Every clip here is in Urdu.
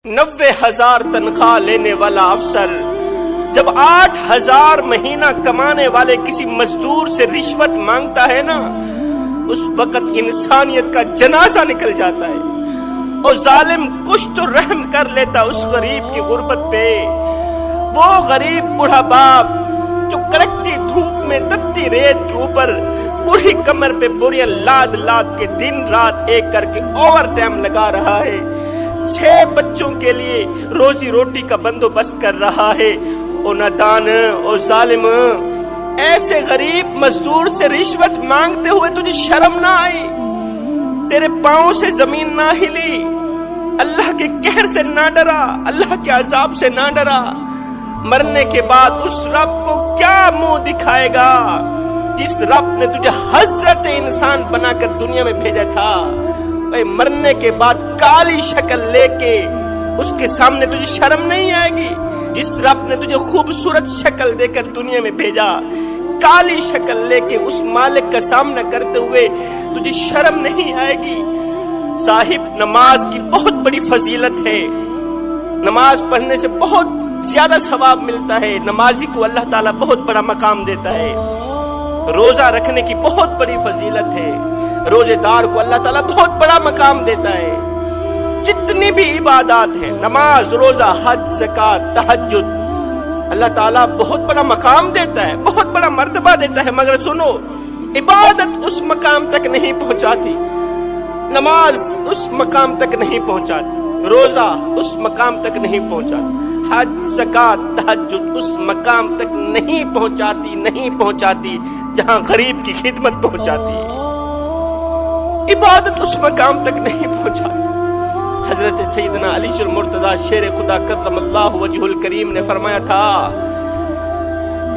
90,000 تنخواہ لینے والا افسر جب 8,000 مہینہ کمانے والے کسی مزدور سے رشوت مانگتا ہے نا، اس وقت انسانیت کا جنازہ نکل جاتا ہے اور ظالم کچھ تو رحم کر لیتا اس غریب کی غربت پہ۔ وہ غریب بوڑھا باپ جو کڑکتی دھوپ میں تپتی ریت کے اوپر بوڑھی کمر پہ بوریاں لاد لاد کے دن رات ایک کر کے اوور ٹائم لگا رہا ہے، 6 بچوں کے لیے روزی روٹی کا بندوبست کر رہا ہے، اور نادان اور ظالم ایسے غریب مزدور سے رشوت مانگتے ہوئے تجھے شرم نہ آئی؟ تیرے پاؤں سے زمین نہ ہلی؟ اللہ کے قہر سے نہ ڈرا؟ اللہ کے عذاب سے نہ ڈرا؟ مرنے کے بعد اس رب کو کیا منہ دکھائے گا جس رب نے تجھے حضرت انسان بنا کر دنیا میں بھیجا تھا؟ مرنے کے بعد کالی شکل لے کے اس کے سامنے تجھے شرم نہیں آئے گی؟ جس رب نے تجھے خوبصورت شکل دے کر دنیا میں بھیجا، کالی شکل لے کے اس مالک کا سامنا کرتے ہوئے تجھے شرم نہیں آئے گی؟ صاحب، نماز کی بہت بڑی فضیلت ہے، نماز پڑھنے سے بہت زیادہ ثواب ملتا ہے، نمازی کو اللہ تعالیٰ بہت بڑا مقام دیتا ہے۔ روزہ رکھنے کی بہت بڑی فضیلت ہے، روزے دار کو اللہ تعالیٰ بہت بڑا مقام دیتا ہے۔ جتنی بھی عبادات ہیں، نماز، روزہ، حج، زکوٰۃ، تہجد، اللہ تعالیٰ بہت بڑا مقام دیتا ہے، بہت بڑا مرتبہ دیتا ہے، مگر سنو، عبادت اس مقام تک نہیں پہنچاتی، نماز اس مقام تک نہیں پہنچاتی، روزہ اس مقام تک نہیں پہنچاتی، حج، زکوٰۃ، تہجد اس مقام تک نہیں پہنچاتی جہاں غریب کی خدمت پہنچاتی ہے۔ عبادت اس مقام تک نہیں پہنچاتی۔ حضرت سیدنا علی المرتضیٰ شیر خدا کرم اللہ وجہ الکریم نے فرمایا تھا،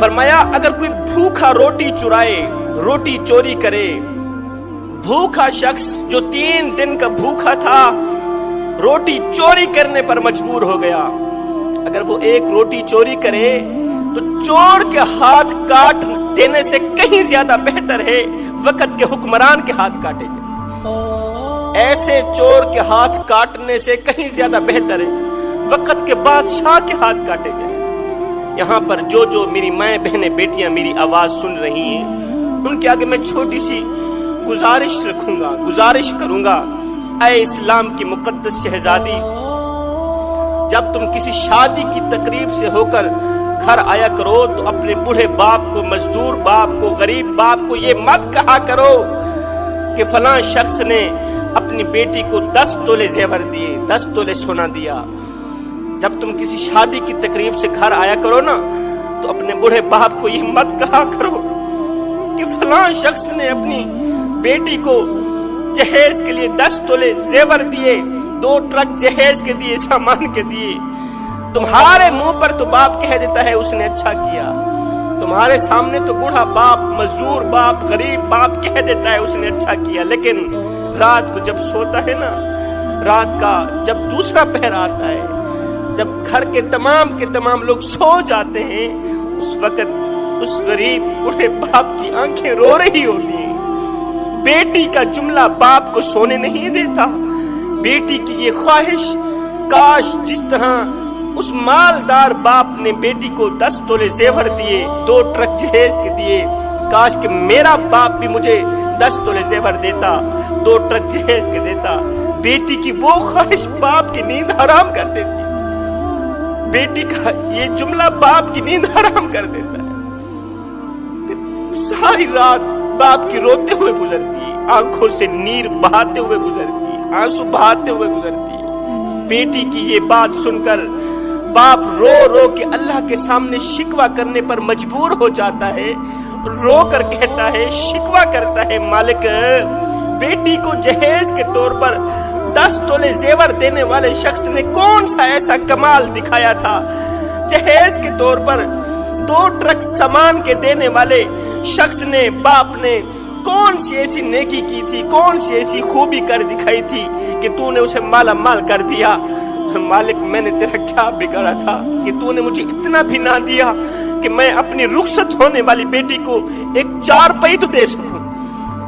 فرمایا اگر کوئی بھوکا روٹی چرائے، روٹی چوری کرے، بھوکا شخص جو 3 دن کا بھوکا تھا روٹی چوری کرنے پر مجبور ہو گیا، اگر وہ ایک روٹی چوری کرے تو چور کے ہاتھ کاٹ دینے سے کہیں زیادہ بہتر ہے وقت کے حکمران کے ہاتھ کاٹے جائیں۔ ایسے چور کے ہاتھ کاٹنے سے کہیں زیادہ بہتر ہے وقت کے بادشاہ کے ہاتھ کاٹے جائیں۔ یہاں پر جو میری مائیں بہنیں بیٹیاں میری آواز سن رہی ہیں، ان کے آگے میں چھوٹی سی گزارش کروں گا۔ اے اسلام کی مقدس شہزادی، جب تم کسی شادی کی تقریب سے ہو کر گھر آیا کرو تو اپنے بوڑھے باپ کو، مزدور باپ کو، غریب باپ کو یہ مت کہا کرو کہ فلاں شخص نے اپنی بیٹی کو 10 تولے زیور دیے، 10 تولے سونا دیا۔ جب تم کسی شادی کی تقریب سے گھر آیا کرو نا تو اپنے بوڑھے باپ کو یہ مت کہا کرو کہ فلاں شخص نے اپنی بیٹی کو جہیز کے لیے 10 تولے زیور دیے، 2 ٹرک جہیز کے دیے، سامان کے دیے۔ تمہارے منہ پر تو باپ کہہ دیتا ہے اس نے اچھا کیا، تمہارے سامنے تو بوڑھا باپ، مزدور باپ، غریب باپ کہہ دیتا ہے اس نے اچھا کیا، لیکن رات کو جب سوتا ہے نا، رات کا جب دوسرا پہر آتا ہے، جب گھر کے تمام لوگ سو جاتے ہیں، اس وقت اس غریب بوڑھے باپ کی آنکھیں رو رہی ہوتی ہیں۔ بیٹی کا جملہ باپ کو سونے نہیں دیتا، بیٹی کی یہ خواہش، کاش جس طرح اس مالدار باپ نے بیٹی کو 10 تولے زیور دیے، 2 ٹرک جہیز کے دیے، کاش کہ میرا باپ بھی مجھے 10 تولے زیور دیتا، 2 ٹرک جہیز کے دیتا۔ بیٹی کی وہ خواہش باپ کی نیند حرام کر دیتی، بیٹی کا یہ جملہ باپ کی نیند حرام کر دیتا ہے۔ ساری رات باپ کی روتے ہوئے گزرتی ہے، آنکھوں سے نیر بہاتے ہوئے گزرتی ہے، آنسو بہاتے ہوئے گزرتی ہے۔ بیٹی کی یہ بات سن کر باپ رو رو کے اللہ کے سامنے شکوہ کرنے پر مجبور ہو جاتا ہے، رو کر کہتا ہے، شکوہ کرتا ہے، مالک، بیٹی کو جہیز کے طور پر 10 تولے زیور دینے والے شخص نے کون سا ایسا کمال دکھایا تھا؟ جہیز کے طور پر 2 ٹرک سامان کے دینے والے شخص نے، باپ نے کون سی ایسی نیکی کی تھی، کون سی ایسی خوبی کر دکھائی تھی کہ تو نے اسے مالا مال کر دیا؟ مالک، میں نے تیرا کیا بگاڑا تھا کہ تو نے مجھے اتنا بھی نہ دیا کہ میں اپنی رخصت ہونے والی بیٹی کو ایک 4 پئی تو دے سکوں،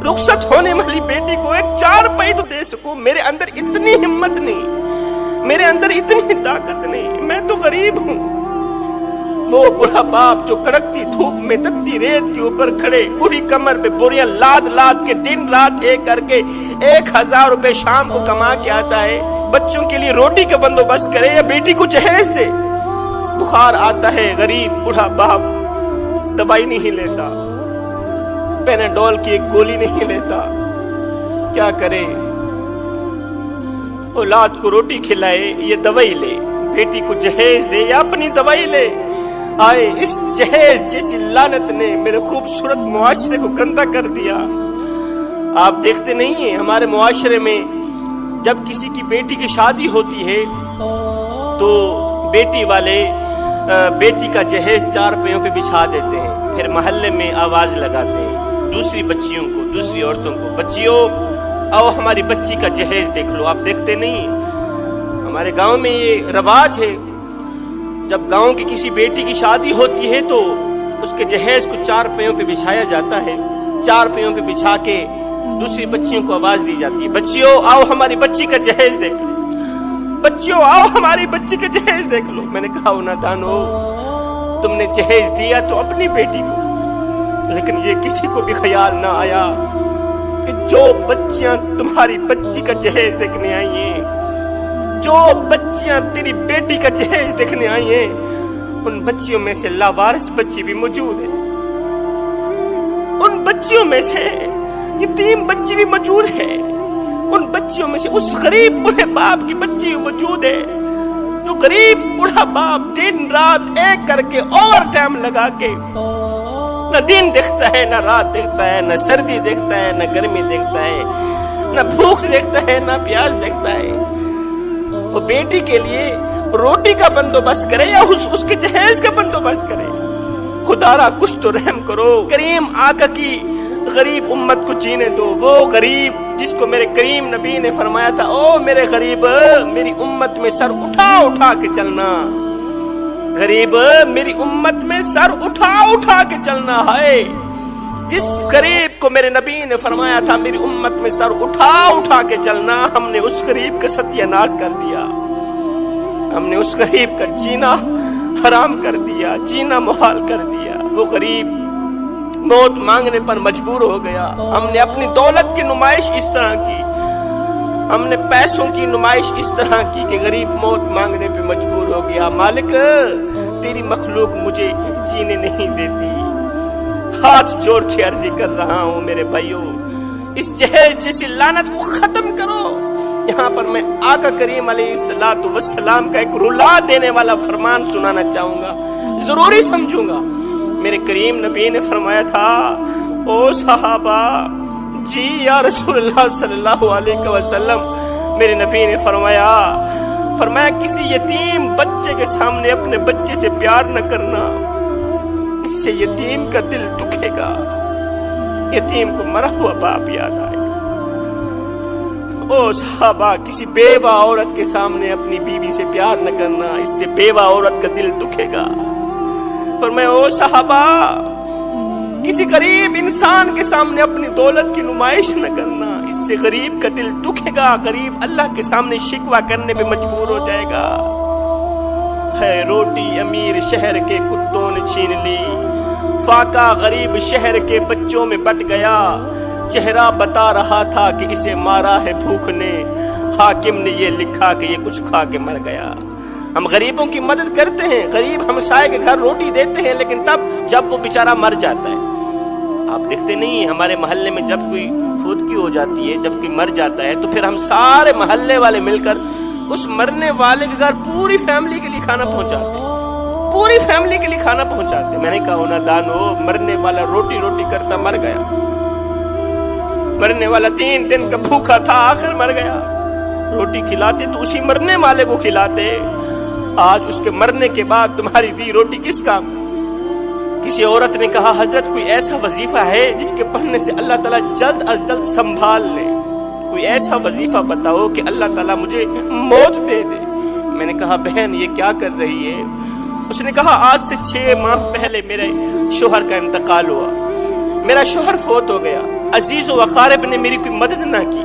رخصت ہونے والی بیٹی کو ایک 4 پئی تو دے سکوں؟ میرے اندر اتنی ہمت نہیں، میرے اندر اتنی طاقت نہیں، میں تو غریب ہوں۔ وہ بڑا باپ جو کڑکتی دھوپ میں تتی ریت کے اوپر کھڑے بری کمر پہ بوریاں لاد لاد کے دن رات ایک کر کے 1000 روپے شام کو کما کے آتا ہے، بچوں کے لیے روٹی کا بندوبست کرے یا بیٹی کو جہیز دے۔ بخار آتا ہے، غریب بڑا باپ دوائی نہیں لیتا، پیناڈول کی ایک گولی نہیں لیتا، کیا کرے؟ اولاد کو روٹی کھلائے یا دوائی لے، بیٹی کو جہیز دے یا اپنی دوائی لے۔ آئے اس جہیز جیسی لعنت نے میرے خوبصورت معاشرے کو گندا کر دیا۔ آپ دیکھتے نہیں ہیں ہمارے معاشرے میں جب کسی کی بیٹی کی شادی ہوتی ہے تو بیٹی والے بیٹی کا جہیز 4 پایوں پہ بچھا دیتے ہیں، پھر محلے میں آواز لگاتے ہیں دوسری بچیوں کو، دوسری عورتوں کو، بچیوں آؤ ہماری بچی کا جہیز دیکھ لو۔ آپ دیکھتے نہیں، ہمارے گاؤں میں یہ رواج ہے، جب گاؤں کی کسی بیٹی کی شادی ہوتی ہے تو اس کے جہیز کو 4 پایوں پہ بچھایا جاتا ہے، 4 پایوں پہ بچھا کے دوسری بچیوں کو آواز دی جاتی ہے، بچیوں آؤ ہماری بچی کا جہیز دیکھ لو، بچیوں آؤ ہماری بچی کا جہیز دیکھ لو۔ میں نے کہا نادانو، تم نے جہیز دیا تو اپنی بیٹی کو، لیکن یہ کسی کو بھی خیال نہ آیا کہ جو بچیاں تمہاری بچی کا جہیز دیکھنے آئی ہیں، جو بچیاں تیری بیٹی کا جہیز دیکھنے آئی ہیں، ان بچیوں میں سے لاوارث بچی بھی موجود ہے، ان بچیوں میں سے یتیم بچی بھی موجود ہے، ان بچیوں میں سے اس غریب بوڑھے باپ کی بچی بھی موجود ہے، جو غریب بوڑھا باپ دن رات ایک کر کے اوور ٹائم لگا کے نہ دن دیکھتا ہے، نہ رات دیکھتا ہے، نہ سردی دیکھتا ہے، نہ گرمی دیکھتا ہے، نہ بھوک دیکھتا ہے، نہ پیاس دیکھتا ہے۔ وہ بیٹی کے لیے روٹی کا بندوبست کرے یا اس کے جہیز کا بندوبست کرے۔ خدا را کچھ تو رحم کرو، کریم آقا کی غریب امت کو جینے دو۔ وہ غریب جس کو میرے کریم نبی نے فرمایا تھا، او میرے غریب، میری امت میں سر اٹھا اٹھا کے چلنا، غریب میری امت میں سر اٹھا اٹھا کے چلنا ہے۔ جس غریب کو میرے نبی نے فرمایا تھا میری امت میں سر اٹھا اٹھا کے چلنا، ہم نے اس غریب کا ستیہ ناش کر دیا، ہم نے اس غریب کا جینا حرام کر دیا، جینا محال کر دیا۔ وہ غریب موت مانگنے پر مجبور ہو گیا۔ ہم نے اپنی دولت کی نمائش اس طرح کی، ہم نے پیسوں کی نمائش اس طرح کی کہ غریب موت مانگنے پہ مجبور ہو گیا۔ مالک تیری مخلوق مجھے جینے نہیں دیتی، ہاتھ جوڑ کے عرضی کر رہا ہوں میرے بھائیوں، اس جہیز جیسی لعنت کو ختم کرو۔ یہاں پر میں آقا کریم علیہ الصلوۃ والسلام کا ایک رلا دینے والا فرمان سنانا چاہوں گا، ضروری سمجھوں گا۔ میرے کریم نبی نے فرمایا تھا، او صحابہ، جی یا رسول اللہ صلی اللہ علیہ وسلم، میرے نبی نے فرمایا کسی یتیم بچے کے سامنے اپنے بچے سے پیار نہ کرنا، اس سے یتیم کا دل دکھے گا، یتیم کو مرا ہوا باپ یاد آئے گا۔ او صحابہ، کسی بیوہ عورت کے سامنے اپنی بیوی سے پیار نہ کرنا، اس سے بیوہ عورت کا دل دکھے گا۔ فرمایا او صحابہ، کسی غریب انسان کے سامنے اپنی دولت کی نمائش نہ کرنا، اس سے غریب کا دل دکھے گا، غریب اللہ کے سامنے شکوہ کرنے پہ مجبور ہو جائے گا۔ ہے روٹی امیر شہر کے کتوں نے چھین لی، فاقہ غریب شہر کے بچوں میں بٹ گیا، چہرہ بتا رہا تھا کہ اسے مارا ہے بھوک نے، حاکم نے یہ لکھا کہ یہ کچھ کھا کے مر گیا۔ ہم غریبوں کی مدد کرتے ہیں، غریب ہمسائے کے گھر روٹی دیتے ہیں، لیکن تب جب وہ بیچارہ مر جاتا ہے۔ آپ دیکھتے نہیں ہمارے محلے میں جب کوئی فوتگی ہو جاتی ہے، جب کوئی مر جاتا ہے، تو پھر ہم سارے محلے والے مل کر اس مرنے والے کے گھر پوری فیملی کے لیے کھانا پہنچاتے ہیں، پوری فیملی کے لیے کھانا پہنچاتے ہیں۔ میں نے کہا نا دانو، مرنے والا روٹی روٹی کرتا مر گیا، مرنے والا 3 دن کا بھوکا تھا، آخر مر گیا۔ روٹی کھلاتے تو اسی مرنے والے کو کھلاتے، آج اس کے مرنے کے بعد تمہاری دی روٹی کس کام؟ کسی عورت نے کہا حضرت کوئی ایسا وظیفہ ہے جس کے پڑھنے سے اللہ تعالیٰ جلد از جلد سنبھال لے، کوئی ایسا وظیفہ بتاؤ کہ اللہ تعالیٰ مجھے موت دے دے۔ میں نے کہا بہن یہ کیا کر رہی ہے؟ اس نے کہا آج سے 6 ماہ پہلے میرے شوہر کا انتقال ہوا، میرا شوہر فوت ہو گیا، عزیز و اقارب نے میری کوئی مدد نہ کی،